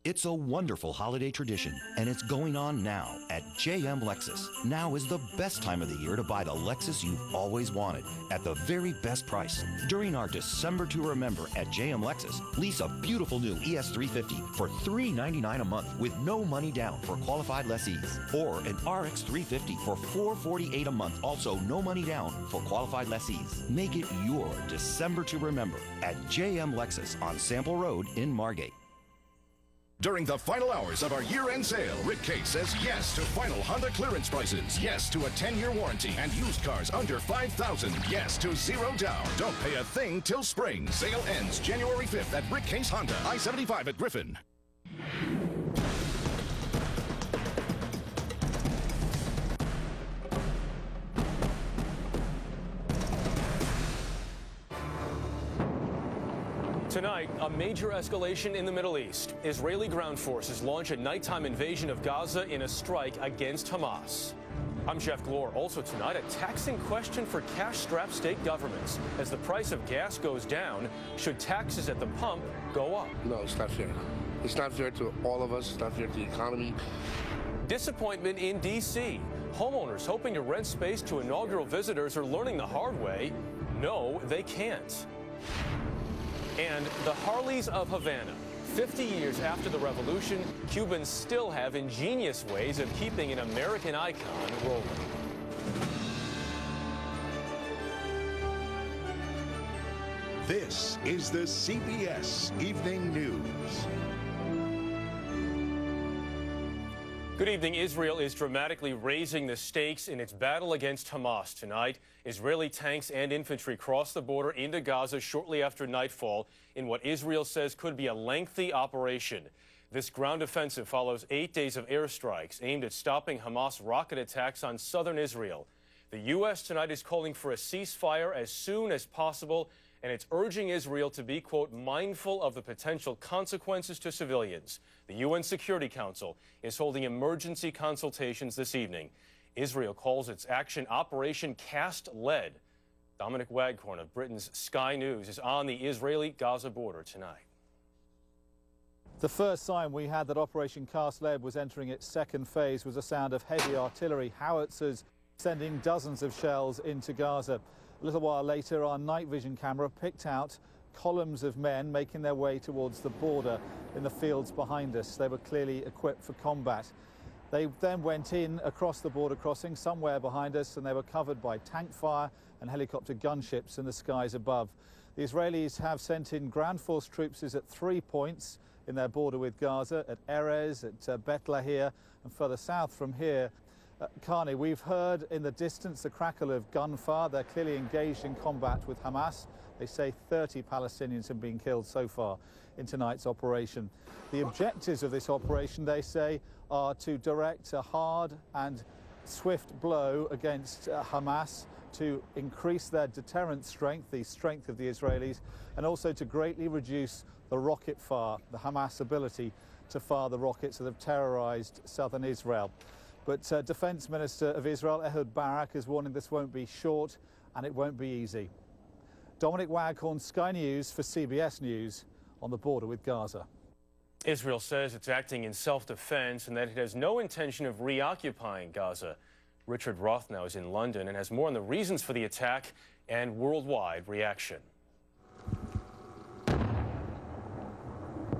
It's a wonderful holiday tradition, and it's going on now at JM Lexus. Now is the best time of the year to buy the Lexus you've always wanted at the very best price. During our December to Remember at JM Lexus, lease a beautiful new ES350 for $399 a month with no money down for qualified lessees. Or an RX350 for $448 a month, also no money down for qualified lessees. Make it your December to Remember at JM Lexus on Sample Road in Margate. During the final hours of our year-end sale, Rick Case says yes to final Honda clearance prices, yes to a 10-year warranty, and used cars under $5,000, yes to 0 down. Don't pay a thing till spring. Sale ends January 5th at Rick Case Honda, I-75 at Griffin. Tonight, a major escalation in the Middle East. Israeli ground forces launch a nighttime invasion of Gaza in a strike against Hamas. I'm Jeff Glor. Also tonight, a taxing question for cash-strapped state governments. As the price of gas goes down, should taxes at the pump go up? No, it's not fair. It's not fair to all of us. It's not fair to the economy. Disappointment in D.C. Homeowners hoping to rent space to inaugural visitors are learning the hard way. No, they can't. And the Harleys of Havana. 50 years after the revolution, Cubans still have ingenious ways of keeping an American icon rolling. This is the CBS Evening News. Good evening. Israel is dramatically raising the stakes in its battle against Hamas tonight. Israeli tanks and infantry crossed the border into Gaza shortly after nightfall in what Israel says could be a lengthy operation. This ground offensive follows 8 days of airstrikes aimed at stopping Hamas rocket attacks on southern Israel. The U.S. tonight is calling for a ceasefire as soon as possible, and it's urging Israel to be, quote, mindful of the potential consequences to civilians. The UN Security Council is holding emergency consultations this evening. Israel calls its action Operation Cast Lead. Dominic Waghorn of Britain's Sky News is on the Israeli-Gaza border tonight. The first sign we had that Operation Cast Lead was entering its second phase was the sound of heavy artillery, howitzers sending dozens of shells into Gaza. A little while later, our night vision camera picked out columns of men making their way towards the border in the fields behind us. They were clearly equipped for combat. They then went in across the border crossing somewhere behind us, and they were covered by tank fire and helicopter gunships in the skies above. The Israelis have sent in ground force troops at 3 points in their border with Gaza, at Erez, at Beit Lahir, and further south from here. Carney, we've heard in the distance the crackle of gunfire. They're clearly engaged in combat with Hamas. They say 30 Palestinians have been killed so far in tonight's operation. The objectives of this operation, they say, are to direct a hard and swift blow against Hamas, to increase their deterrent strength, the strength of the Israelis, and also to greatly reduce the rocket fire, the Hamas ability to fire the rockets that have terrorized southern Israel. But Defense Minister of Israel, Ehud Barak, is warning this won't be short and it won't be easy. Dominic Waghorn, Sky News for CBS News on the border with Gaza. Israel says it's acting in self-defense and that it has no intention of reoccupying Gaza. Richard Rothnow is in London and has more on the reasons for the attack and worldwide reaction.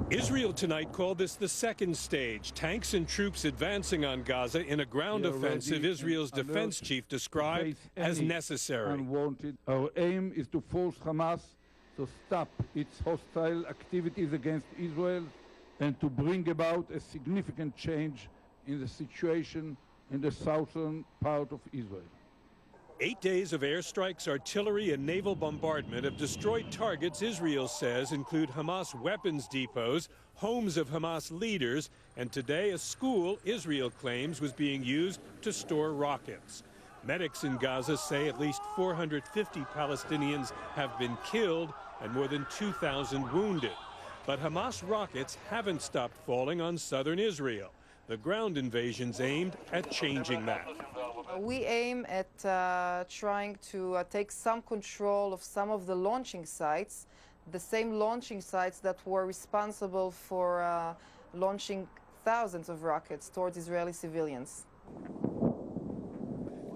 Israel tonight called this the second stage. Tanks and troops advancing on Gaza in a ground offensive Israel's defense chief described as necessary. Unwanted. Our aim is to force Hamas to stop its hostile activities against Israel and to bring about a significant change in the situation in the southern part of Israel. 8 days of airstrikes, artillery, and naval bombardment of destroyed targets, Israel says, include Hamas weapons depots, homes of Hamas leaders, and today a school Israel claims was being used to store rockets. Medics in Gaza say at least 450 Palestinians have been killed and more than 2,000 wounded. But Hamas rockets haven't stopped falling on southern Israel. The ground invasion's aimed at changing that. We aim at trying to take some control of some of the launching sites, the same launching sites that were responsible for launching thousands of rockets towards Israeli civilians.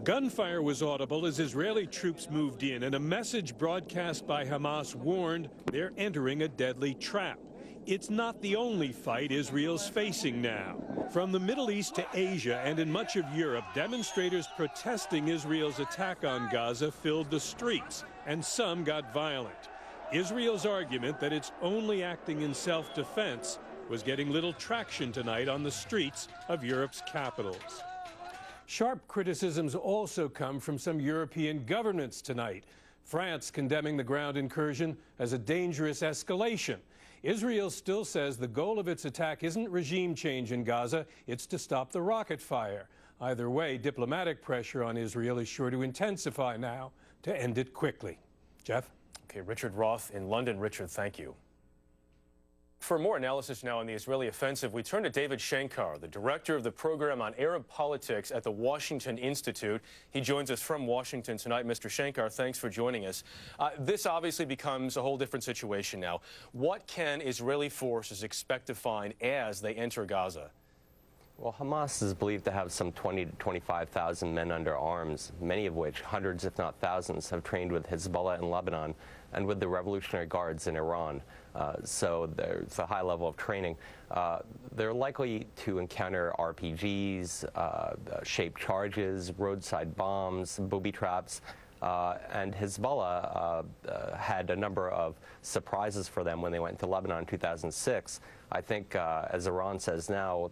Gunfire was audible as Israeli troops moved in, and a message broadcast by Hamas warned they're entering a deadly trap. It's not the only fight Israel's facing now. From the Middle East to Asia and in much of Europe, demonstrators protesting Israel's attack on Gaza filled the streets, and some got violent. Israel's argument that it's only acting in self-defense was getting little traction tonight on the streets of Europe's capitals. Sharp criticisms also come from some European governments tonight. France condemning the ground incursion as a dangerous escalation. Israel still says the goal of its attack isn't regime change in Gaza, it's to stop the rocket fire. Either way, diplomatic pressure on Israel is sure to intensify now to end it quickly. Jeff? Okay, Richard Roth in London. Richard, thank you. For more analysis now on the Israeli offensive, we turn to David Shankar, the director of the program on Arab politics at the Washington Institute. He joins us from Washington tonight. Mr. Shankar, thanks for joining us. This obviously becomes a whole different situation now. What can Israeli forces expect to find as they enter Gaza? Well, Hamas is believed to have some 20 to 25,000 men under arms, many of which, hundreds if not thousands, have trained with Hezbollah in Lebanon and with the Revolutionary Guards in Iran. So there's a high level of training. They're likely to encounter RPGs, shaped charges, roadside bombs, booby traps. And Hezbollah had a number of surprises for them when they went into Lebanon in 2006. I think, as Iran says now,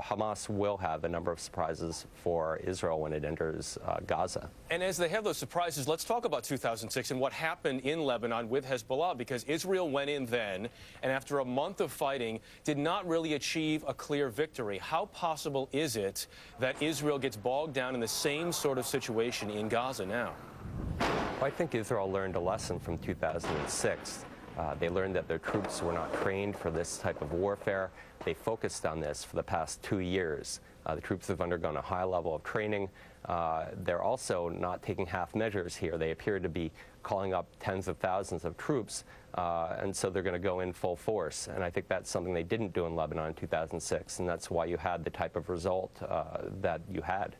Hamas will have a number of surprises for Israel when it enters Gaza. And as they have those surprises, let's talk about 2006 and what happened in Lebanon with Hezbollah, because Israel went in then, and after a month of fighting, did not really achieve a clear victory. How possible is it that Israel gets bogged down in the same sort of situation in Gaza now? Well, I think Israel learned a lesson from 2006. They learned that their troops were not trained for this type of warfare. They focused on this for the past 2 years. The troops have undergone a high level of training. They're also not taking half measures here. They appear to be calling up tens of thousands of troops, and so they're going to go in full force. And I think that's something they didn't do in Lebanon in 2006, and that's why you had the type of result that you had.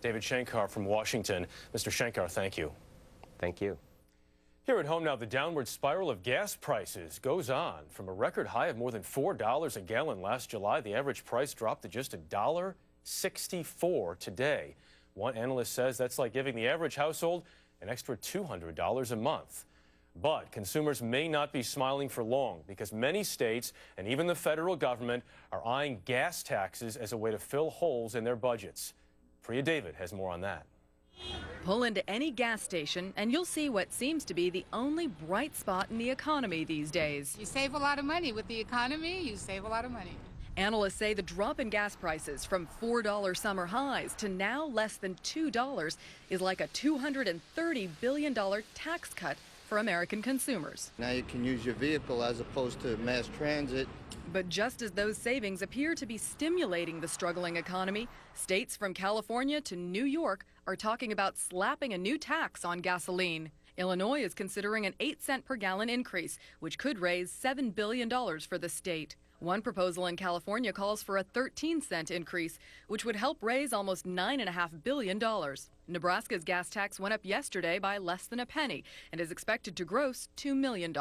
David Shankar from Washington. Mr. Shankar, thank you. Thank you. Here at home now, the downward spiral of gas prices goes on. From a record high of more than $4 a gallon last July, the average price dropped to just $1.64 today. One analyst says that's like giving the average household an extra $200 a month. But consumers may not be smiling for long, because many states and even the federal government are eyeing gas taxes as a way to fill holes in their budgets. Priya David has more on that. Pull into any gas station and you'll see what seems to be the only bright spot in the economy these days. You save a lot of money with the economy, you save a lot of money. Analysts say the drop in gas prices from $4 summer highs to now less than $2 is like a $230 billion tax cut for American consumers. Now you can use your vehicle as opposed to mass transit. But just as those savings appear to be stimulating the struggling economy, states from California to New York are talking about slapping a new tax on gasoline. Illinois is considering an 8-cent per gallon increase, which could raise $7 billion for the state. One proposal in California calls for a 13-cent increase, which would help raise almost $9.5 billion. Nebraska's gas tax went up yesterday by less than a penny and is expected to gross $2 million.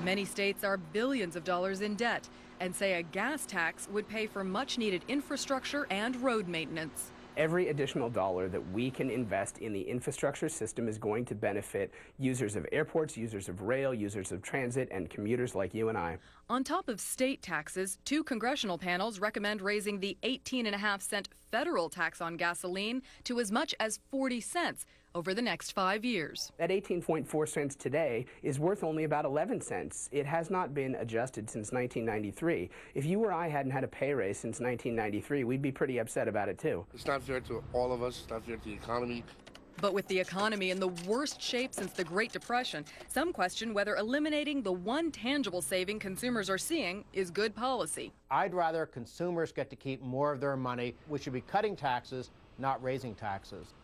Many states are billions of dollars in debt and say a gas tax would pay for much-needed infrastructure and road maintenance. Every additional dollar that we can invest in the infrastructure system is going to benefit users of airports, users of rail, users of transit, and commuters like you and I. On top of state taxes, 2 congressional panels recommend raising the 18.5-cent federal tax on gasoline to as much as 40 cents over the next 5 years. That 18.4 cents today is worth only about 11 cents. It has not been adjusted since 1993. If you or I hadn't had a pay raise since 1993, we'd be pretty upset about it too. It's not fair to all of us. It's not fair to the economy. But with the economy in the worst shape since the Great Depression, some question whether eliminating the one tangible saving consumers are seeing is good policy. I'd rather consumers get to keep more of their money. We should be cutting taxes, not raising taxes.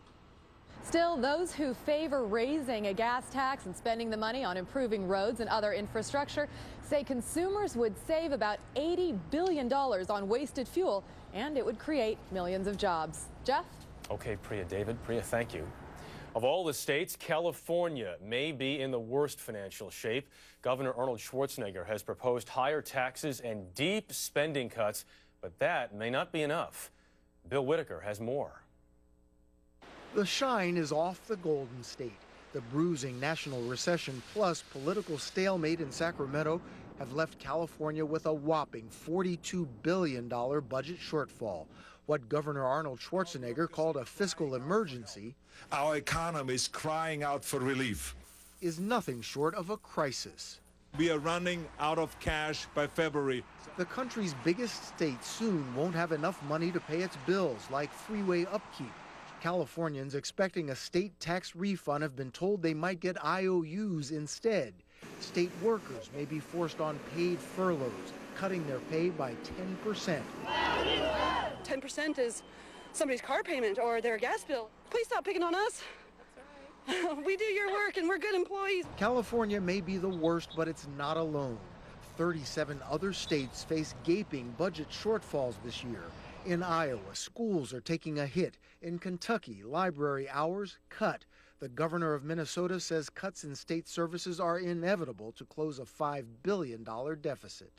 Still, those who favor raising a gas tax and spending the money on improving roads and other infrastructure say consumers would save about $80 billion on wasted fuel, and it would create millions of jobs. Jeff? Okay, Priya. David. Priya, thank you. Of all the states, California may be in the worst financial shape. Governor Arnold Schwarzenegger has proposed higher taxes and deep spending cuts, but that may not be enough. Bill Whitaker has more. The shine is off the Golden State. The bruising national recession plus political stalemate in Sacramento have left California with a whopping $42 billion budget shortfall. What Governor Arnold Schwarzenegger called a fiscal emergency, our economy is crying out for relief, is nothing short of a crisis. We are running out of cash by February. The country's biggest state soon won't have enough money to pay its bills, like freeway upkeep. Californians expecting a state tax refund have been told they might get IOUs instead. State workers may be forced on paid furloughs, cutting their pay by 10%. 10% is somebody's car payment or their gas bill. Please stop picking on us. That's all right. We do your work and we're good employees. California may be the worst, but it's not alone. 37 other states face gaping budget shortfalls this year. In Iowa, schools are taking a hit. In Kentucky, library hours cut. The governor of Minnesota says cuts in state services are inevitable to close a $5 billion deficit.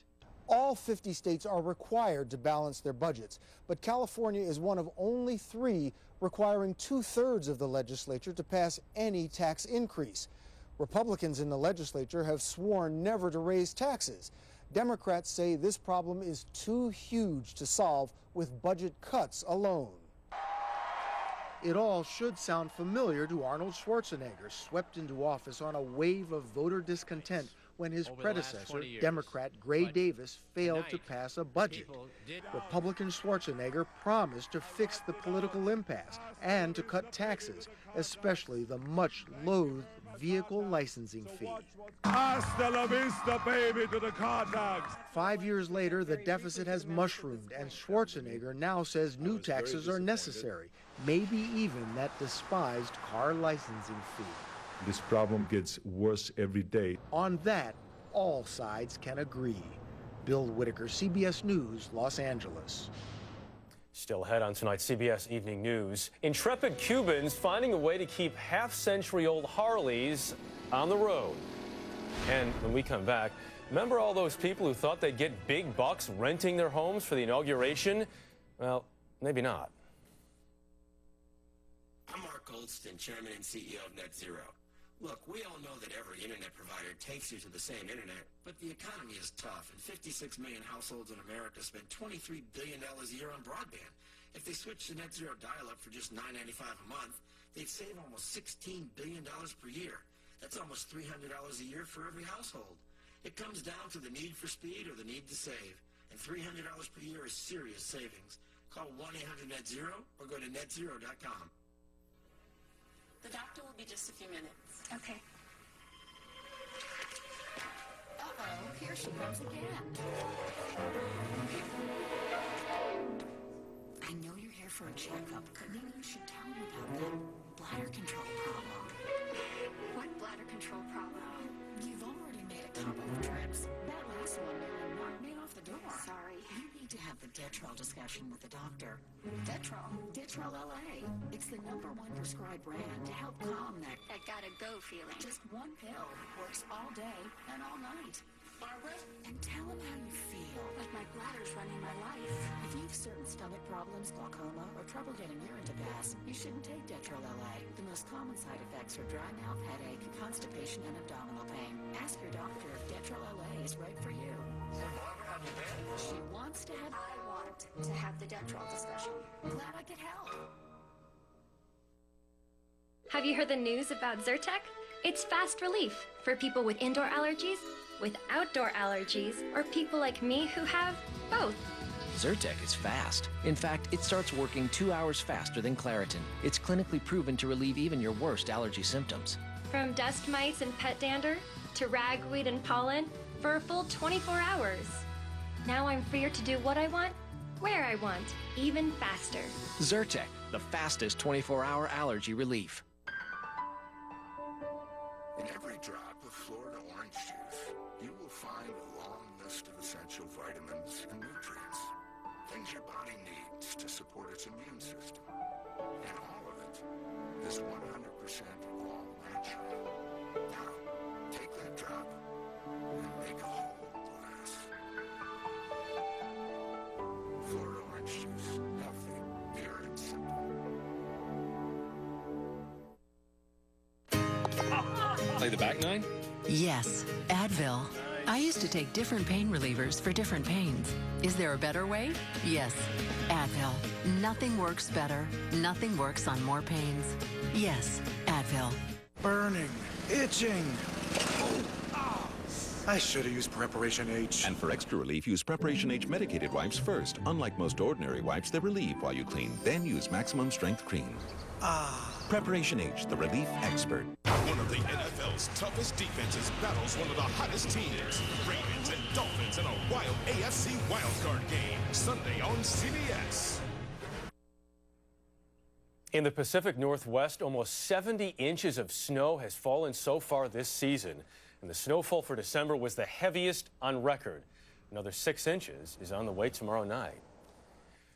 All 50 states are required to balance their budgets, but California is one of only 3 requiring 2/3 of the legislature to pass any tax increase. Republicans in the legislature have sworn never to raise taxes. Democrats say this problem is too huge to solve with budget cuts alone. It all should sound familiar to Arnold Schwarzenegger, swept into office on a wave of voter discontent when his predecessor, Democrat Gray Davis, failed to pass a budget. Republican Schwarzenegger promised to fix the political impasse and to cut taxes, especially the much-loathed vehicle licensing fee. Hasta la vista, baby, to the car tax. 5 years later, the deficit has mushroomed, and Schwarzenegger now says new taxes are necessary, maybe even that despised car licensing fee. This problem gets worse every day. On that, all sides can agree. Bill Whitaker, CBS News, Los Angeles. Still ahead on tonight's CBS Evening News, intrepid Cubans finding a way to keep half-century-old Harleys on the road. And when we come back, remember all those people who thought they'd get big bucks renting their homes for the inauguration? Well, maybe not. I'm Mark Goldston, Chairman and CEO of Net Zero. Look, we all know that every internet provider takes you to the same internet, but the economy is tough, and 56 million households in America spend $23 billion a year on broadband. If they switch to Net Zero dial-up for just $9.95 a month, they'd save almost $16 billion per year. That's almost $300 a year for every household. It comes down to the need for speed or the need to save, and $300 per year is serious savings. Call 1-800-NET-ZERO or go to netzero.com. The doctor will be just a few minutes. Okay. Uh-oh, here she comes again. I know you're here for a checkup, but maybe you should tell me about that bladder control problem. What bladder control problem? You've already made a couple of trips. That last one nearly knocked me off the door. Sorry. You need to have the Detrol discussion with the doctor. Detrol? Detrol LA. It's the #1 prescribed brand to help calm that gotta go feeling. Just one pill. Works all day and all night. Barbara? And tell him how you feel. Like my bladder's running my life. If you have certain stomach problems, glaucoma, or trouble getting urine to pass, you shouldn't take Detrol LA. The most common side effects are dry mouth, headache, constipation, and abdominal pain. Ask your doctor if Detrol LA is right for you. She wants to have... I want to have the Detrol discussion. Glad I could help. Have you heard the news about Zyrtec? It's fast relief for people with indoor allergies, with outdoor allergies, or people like me who have both. Zyrtec is fast. In fact, it starts working 2 hours faster than Claritin. It's clinically proven to relieve even your worst allergy symptoms. From dust mites and pet dander to ragweed and pollen for a full 24 hours. Now I'm freer to do what I want, where I want, even faster. Zyrtec, the fastest 24-hour allergy relief. In every drop of Florida orange juice, you will find a long list of essential vitamins and nutrients, things your body needs to support its immune system. And all of it is 100% all natural. Now, take that drop and make a whole glass. Florida orange juice, healthy, pure, and simple. Play the back nine? Yes, Advil. I used to take different pain relievers for different pains. Is there a better way? Yes, Advil. Nothing works better. Nothing works on more pains. Yes, Advil. Burning, itching. I should have used Preparation H. And for extra relief, use Preparation H medicated wipes first. Unlike most ordinary wipes, they relieve while you clean. Then use maximum strength cream. Preparation H, the relief expert. One of the NFL's toughest defenses battles one of the hottest teams. Ravens and Dolphins in a wild AFC wildcard game. Sunday on CBS. In the Pacific Northwest, almost 70 inches of snow has fallen so far this season. And the snowfall for December was the heaviest on record. Another 6 inches is on the way tomorrow night.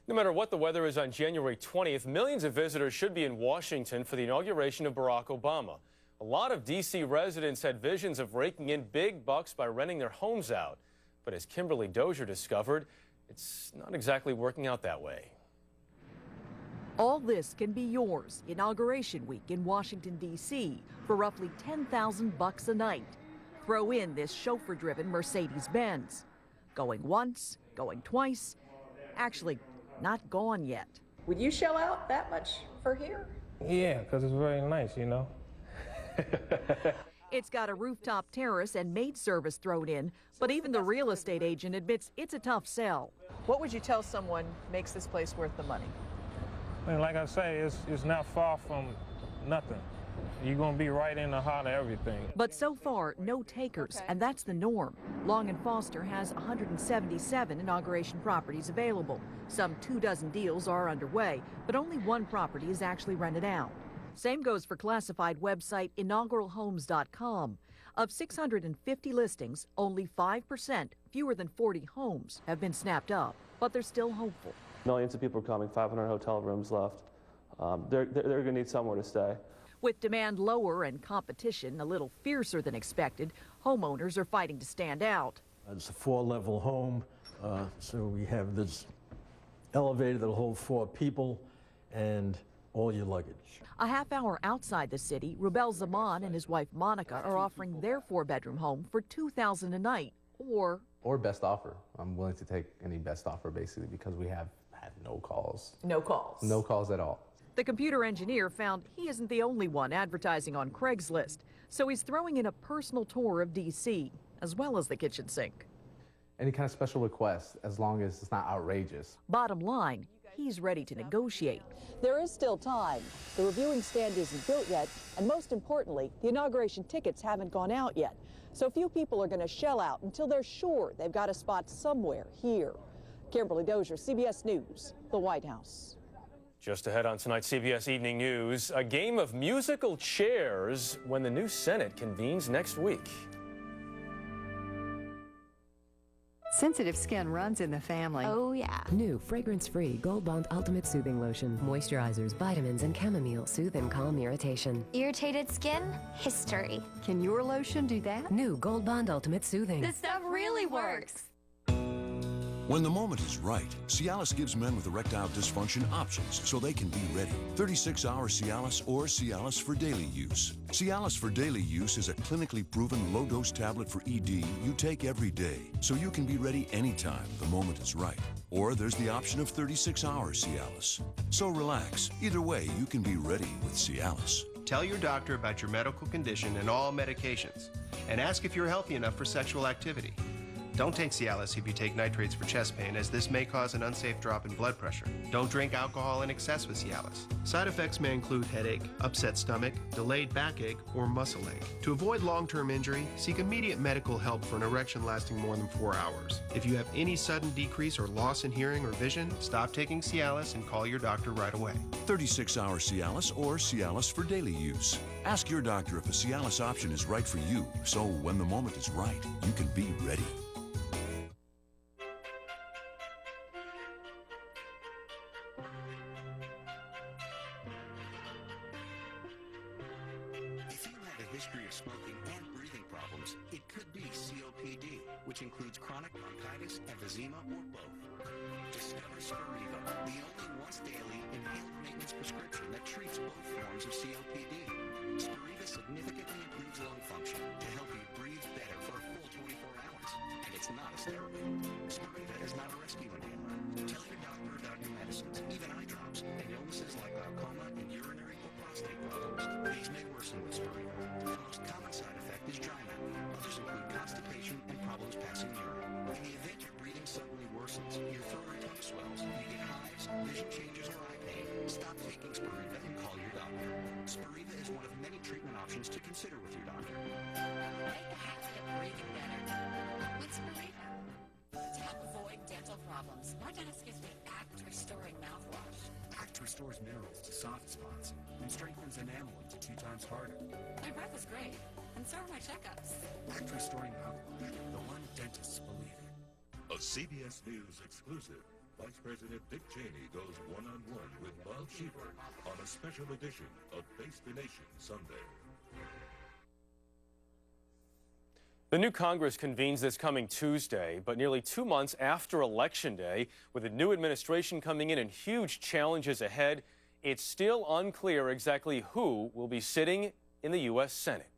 No matter what the weather is on January 20th, millions of visitors should be in Washington for the inauguration of Barack Obama. A lot of D.C. residents had visions of raking in big bucks by renting their homes out. But as Kimberly Dozier discovered, it's not exactly working out that way. All this can be yours Inauguration Week in Washington, D.C. for roughly $10,000 a night. Throw in this chauffeur-driven Mercedes-Benz. Going once, going twice, actually not gone yet. Would you shell out that much for here? Yeah, because it's very nice, you know. It's got a rooftop terrace and maid service thrown in, but even the real estate agent admits it's a tough sell. What would you tell someone makes this place worth the money? And like I say, it's not far from nothing. You're going to be right in the heart of everything. But so far, no takers, and that's the norm. Long & Foster has 177 inauguration properties available. Some 24 deals are underway, but only one property is actually rented out. Same goes for classified website inauguralhomes.com. Of 650 listings, only 5%, fewer than 40 homes, have been snapped up, but they're still hopeful. Millions of people are coming, 500 hotel rooms left. They're going to need somewhere to stay. With demand lower and competition a little fiercer than expected, homeowners are fighting to stand out. It's a 4-level home, so we have this elevator that'll hold 4 people and all your luggage. A half hour outside the city, Rubel Zaman and his wife Monica are offering their 4-bedroom home for $2,000 a night, or best offer. I'm willing to take any best offer basically because we have had no calls. No calls? No calls at all. The computer engineer found he isn't the only one advertising on Craigslist, so he's throwing in a personal tour of D.C., as well as the kitchen sink. Any kind of special request, as long as it's not outrageous. Bottom line, he's ready to negotiate. There is still time. The reviewing stand isn't built yet, and most importantly, the inauguration tickets haven't gone out yet. So few people are going to shell out until they're sure they've got a spot somewhere here. Kimberly Dozier, CBS News, the White House. Just ahead on tonight's CBS Evening News, a game of musical chairs when the new Senate convenes next week. Sensitive skin runs in the family. Oh, yeah. New fragrance-free Gold Bond Ultimate Soothing Lotion. Moisturizers, vitamins, and chamomile soothe and calm irritation. Irritated skin? History. Can your lotion do that? New Gold Bond Ultimate Soothing. This stuff really works. When the moment is right, Cialis gives men with erectile dysfunction options so they can be ready. 36-hour Cialis or Cialis for daily use. Cialis for daily use is a clinically proven low-dose tablet for ED you take every day, so you can be ready anytime the moment is right. Or there's the option of 36-hour Cialis. So relax. Either way, you can be ready with Cialis. Tell your doctor about your medical condition and all medications, and ask if you're healthy enough for sexual activity. Don't take Cialis if you take nitrates for chest pain, as this may cause an unsafe drop in blood pressure. Don't drink alcohol in excess with Cialis. Side effects may include headache, upset stomach, delayed backache, or muscle ache. To avoid long-term injury, seek immediate medical help for an erection lasting more than 4 hours. If you have any sudden decrease or loss in hearing or vision, stop taking Cialis and call your doctor right away. 36-hour Cialis or Cialis for daily use. Ask your doctor if a Cialis option is right for you, so when the moment is right, you can be ready. If you have a history of smoking and breathing problems, it could be COPD, which includes chronic bronchitis, emphysema, or both. Discover Spiriva, the only once-daily inhaled maintenance prescription that treats both forms of COPD. Spiriva significantly improves lung function to help you breathe better for a full 24 hours. And it's not a steroid. Spiriva is not a rescue inhaler. Tell your doctor about your medicines, even eye drops, and illnesses like glaucoma and urinary or prostate problems. These may worsen with Spiriva. The most common side effect is dry mouth. Others include constipation and problems passing urine. In the event your breathing suddenly worsens, your throat or tongue swells, you get hives, vision changes, or eye pain, stop taking Spiriva and call your doctor. Spiriva is one of many treatment options to consider with your doctor. Make a habit of breathing better with Spiriva. To help avoid dental problems, my dentist gives me Act Restoring mouthwash. Act restores minerals to soft spots and strengthens enamel into 2 times harder. My breath is great, and so are my checkups. Act Restoring mouthwash, the one dentists believe in. A CBS News exclusive. Vice President Dick Cheney goes one-on-one with Bob Sheever on a special edition of Face the Nation Sunday. The new Congress convenes this coming Tuesday, but nearly 2 months after Election Day, with a new administration coming in and huge challenges ahead, it's still unclear exactly who will be sitting in the U.S. Senate.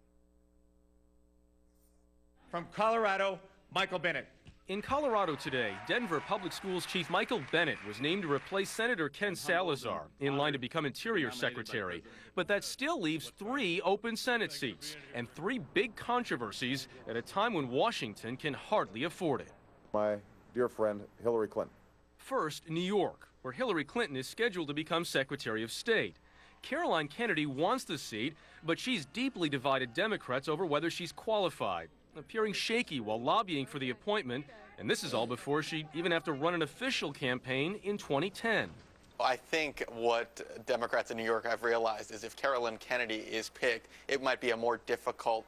From Colorado, Michael Bennet. In Colorado today, Denver Public Schools Chief Michael Bennet was named to replace Senator Ken Salazar, in line to become Interior Secretary. But that still leaves 3 open Senate seats and 3 big controversies at a time when Washington can hardly afford it. My dear friend, Hillary Clinton. First, New York, where Hillary Clinton is scheduled to become Secretary of State. Caroline Kennedy wants the seat, but she's deeply divided Democrats over whether she's qualified, appearing shaky while lobbying for the appointment, and this is all before she'd even have to run an official campaign in 2010. I think what Democrats in New York have realized is if Caroline Kennedy is picked, it might be a more difficult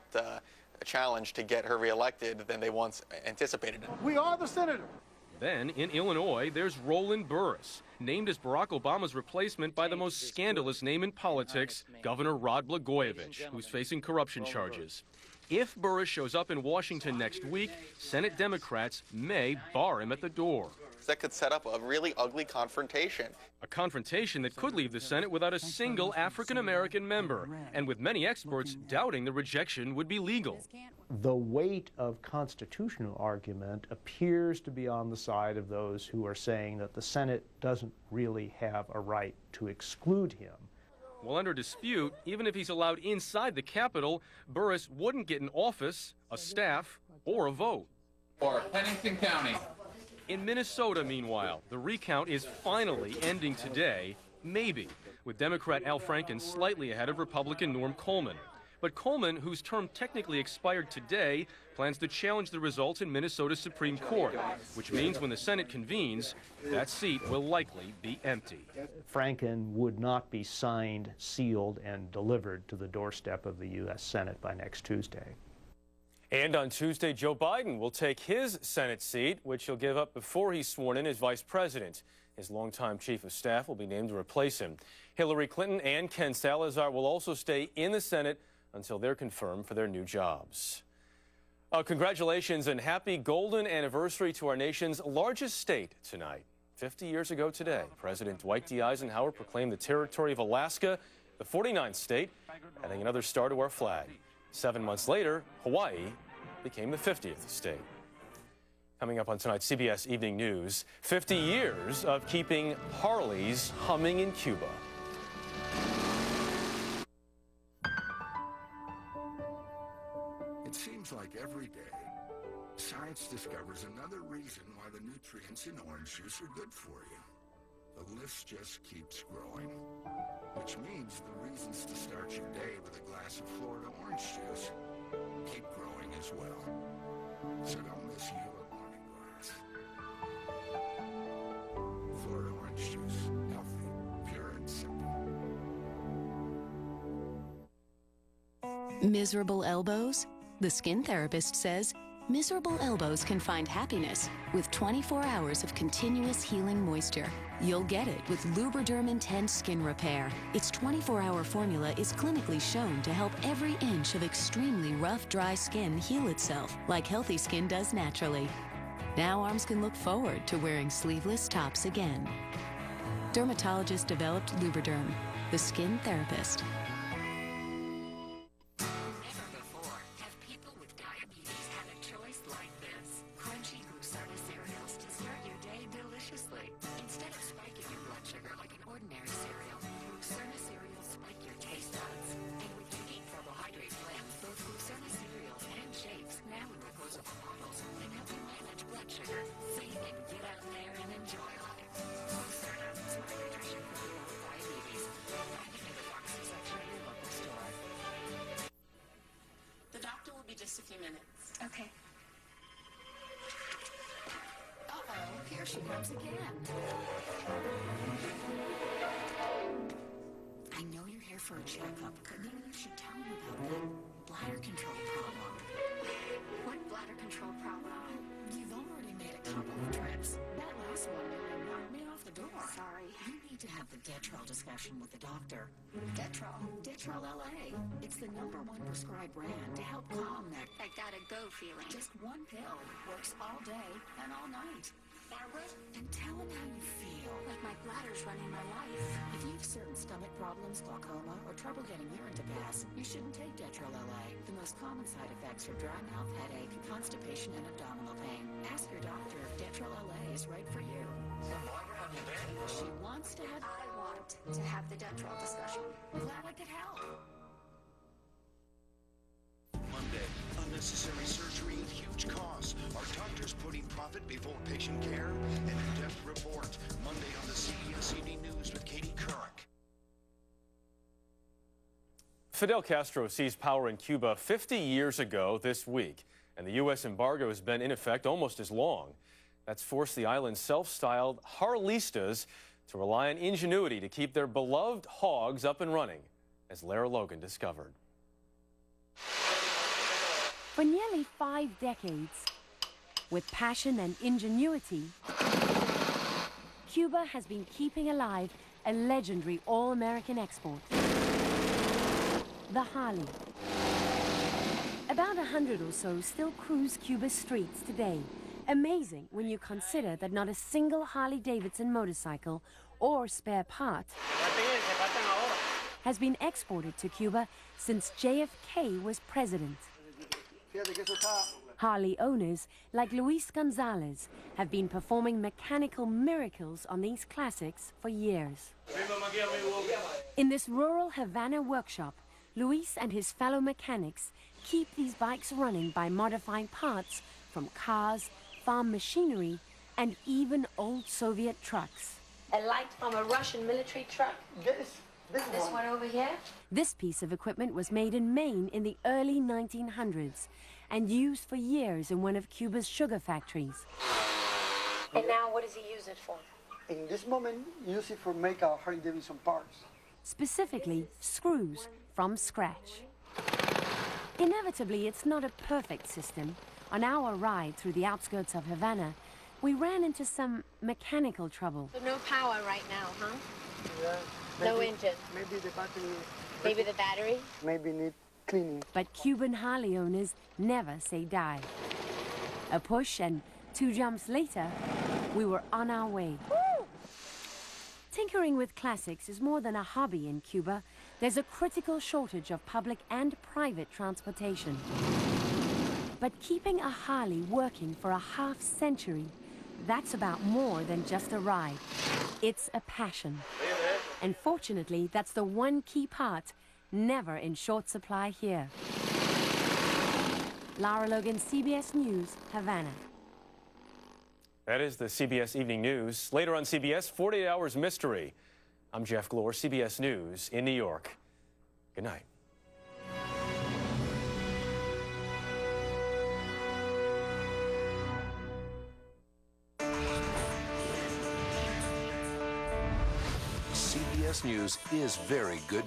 challenge to get her reelected than they once anticipated. We are the senator. Then, in Illinois, there's Roland Burris, named as Barack Obama's replacement by the most scandalous name in politics, Governor Rod Blagojevich, who's facing corruption charges. If Burris shows up in Washington next week, Senate Democrats may bar him at the door. That could set up a really ugly confrontation. A confrontation that could leave the Senate without a single African-American member, and with many experts doubting the rejection would be legal. The weight of constitutional argument appears to be on the side of those who are saying that the Senate doesn't really have a right to exclude him. While under dispute, even if he's allowed inside the Capitol, Burris wouldn't get an office, a staff, or a vote. For Pennington County. In Minnesota, meanwhile, the recount is finally ending today, maybe, with Democrat Al Franken slightly ahead of Republican Norm Coleman. But Coleman, whose term technically expired today, plans to challenge the results in Minnesota's Supreme Court, which means when the Senate convenes, that seat will likely be empty. Franken would not be signed, sealed, and delivered to the doorstep of the U.S. Senate by next Tuesday. And on Tuesday, Joe Biden will take his Senate seat, which he'll give up before he's sworn in as vice president. His longtime chief of staff will be named to replace him. Hillary Clinton and Ken Salazar will also stay in the Senate until they're confirmed for their new jobs. Congratulations and happy golden anniversary to our nation's largest state tonight. 50 years ago today, President Dwight D. Eisenhower proclaimed the territory of Alaska the 49th state, adding another star to our flag. 7 months later, Hawaii became the 50th state. Coming up on tonight's CBS Evening News, 50 years of keeping Harleys humming in Cuba. It seems like every day science discovers another reason why the nutrients in orange juice are good for you. The list just keeps growing, which means the reasons to start your day with a glass of Florida orange juice keep growing as well. So don't miss your morning glass. Florida orange juice, healthy, pure and simple. Miserable elbows? The skin therapist says miserable elbows can find happiness with 24 hours of continuous healing moisture. You'll get it with Lubriderm Intense Skin Repair. Its 24-hour formula is clinically shown to help every inch of extremely rough, dry skin heal itself like healthy skin does naturally. Now arms can look forward to wearing sleeveless tops again. Dermatologist-developed Lubriderm, the skin therapist. Just a few minutes. Okay. Uh-oh, here she comes again. I know you're here for a checkup, but maybe you should tell me about that bladder control problem. What bladder control problem? You've already made a couple of trips. That last one nearly knocked me off the door. Sorry. You need to have the Detrol discussion with the doctor. Detrol? Detrol LA. It's the #1 prescribed brand to help calm that I gotta go feeling. just one pill. Works all day and all night. Barbara, and tell him how you feel. Like my bladder's running my life. If you have certain stomach problems, glaucoma, or trouble getting urine to pass, you shouldn't take Detrol LA. The most common side effects are dry mouth, headache, constipation, and abdominal pain. Ask your doctor if Detrol LA is right for you. Barbara, have you been? She wants to have... I want to have the Detrol discussion. Glad I could help. Monday, unnecessary surgery at huge cost. Are doctors putting profit before patient care? An in-depth report. Monday on the CBS Evening News with Katie Couric. Fidel Castro seized power in Cuba 50 years ago this week, and the U.S. embargo has been in effect almost as long. That's forced the island's self-styled Harlistas to rely on ingenuity to keep their beloved hogs up and running, as Lara Logan discovered. For nearly 5 decades, with passion and ingenuity, Cuba has been keeping alive a legendary all-American export, the Harley. About 100 or so still cruise Cuba's streets today. Amazing when you consider that not a single Harley-Davidson motorcycle or spare part has been exported to Cuba since JFK was president. Harley owners, like Luis Gonzalez, have been performing mechanical miracles on these classics for years. In this rural Havana workshop, Luis and his fellow mechanics keep these bikes running by modifying parts from cars, farm machinery, and even old Soviet trucks. A light from a Russian military truck? This one over here? This piece of equipment was made in Maine in the early 1900s and used for years in one of Cuba's sugar factories. And now what does he use it for? In this moment, use it for make our Harley-Davidson parts. Specifically, screws from scratch. Inevitably, it's not a perfect system. On our ride through the outskirts of Havana, we ran into some mechanical trouble. So no power right now, huh? Yeah. No engine. Maybe the battery. Maybe the battery? Maybe need cleaning. But Cuban Harley owners never say die. A push and 2 jumps later, we were on our way. Woo! Tinkering with classics is more than a hobby in Cuba. There's a critical shortage of public and private transportation. But keeping a Harley working for a half-century, that's about more than just a ride. It's a passion. And fortunately, that's the one key part, never in short supply here. Lara Logan, CBS News, Havana. That is the CBS Evening News. Later on CBS, 48 Hours Mystery. I'm Jeff Glor, CBS News in New York. Good night. CBS News is very good.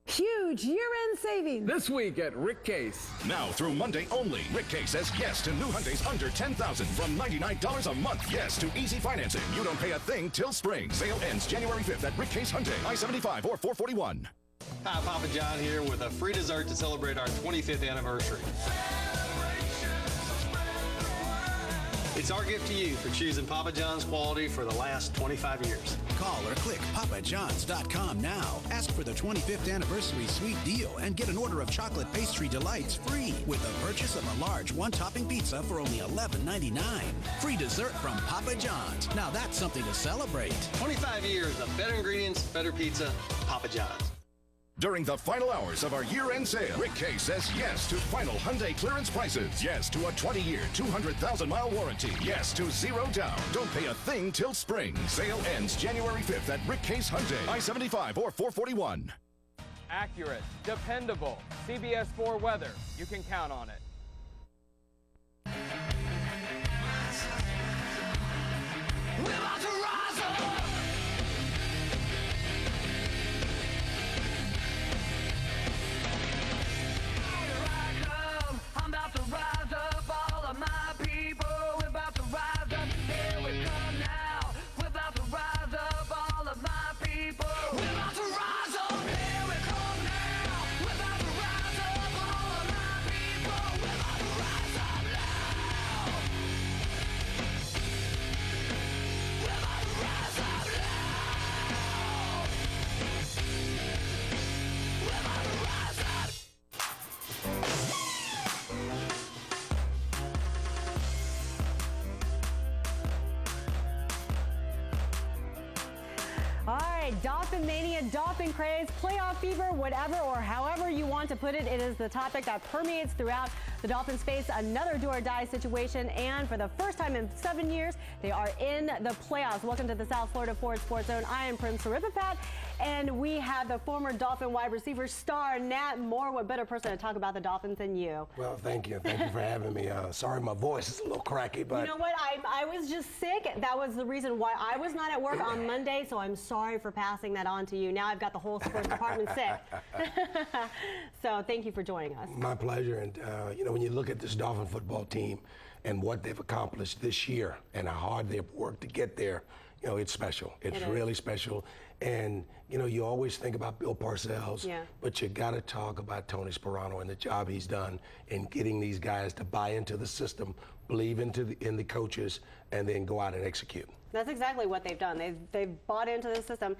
Huge year-end savings. This week at Rick Case. Now through Monday only, Rick Case says yes to new Hyundais under $10,000 from $99 a month. Yes to easy financing. You don't pay a thing till spring. Sale ends January 5th at Rick Case Hyundai, I-75 or 441. Hi, Papa John here with a free dessert to celebrate our 25th anniversary. It's our gift to you for choosing Papa John's quality for the last 25 years. Call or click papajohns.com now. Ask for the 25th anniversary sweet deal and get an order of chocolate pastry delights free with the purchase of a large one-topping pizza for only $11.99. Free dessert from Papa John's. Now that's something to celebrate. 25 years of better ingredients, better pizza, Papa John's. During the final hours of our year-end sale, Rick Case says yes to final Hyundai clearance prices. Yes to a 20-year, 200,000-mile warranty. Yes to zero down. Don't pay a thing till spring. Sale ends January 5th at Rick Case Hyundai, I-75 or 441. Accurate, dependable. CBS 4 weather. You can count on it. We're about to rise up. I'm about to rise up, all of my people. We're about to rise up, here we come now. We're about to rise up, all of my people. We're about to rise up, here we come now. We're about to rise up, all of my people. We're about to rise up now. We're about to rise up now. We're about to rise up. All right, Dolphin Mania, Dolphin Craze, playoff fever, whatever or however you want to put it, it is the topic that permeates throughout. The Dolphins face another do-or-die situation, and for the first time in 7 years, they are in the playoffs. Welcome to the South Florida Ford Sports Zone. I am Prim Saripapat, and we have the former Dolphin wide receiver star, Nat Moore. What better person to talk about the Dolphins than you? Well, thank you. Thank you for having me. Sorry my voice is a little cracky, but... You know what? I was just sick. That was the reason why I was not at work on Monday, so I'm sorry for passing that on to you. Now I've got the whole sports department sick. So thank you for joining us. My pleasure. And, you know, when you look at this Dolphin football team and what they've accomplished this year and how hard they've worked to get there, you know, it's special. It's really special. And, you know, you always think about Bill Parcells, but you got to talk about Tony Sperano and the job he's done in getting these guys to buy into the system, believe in the coaches, and then go out and execute. That's exactly what they've done. They've bought into the system.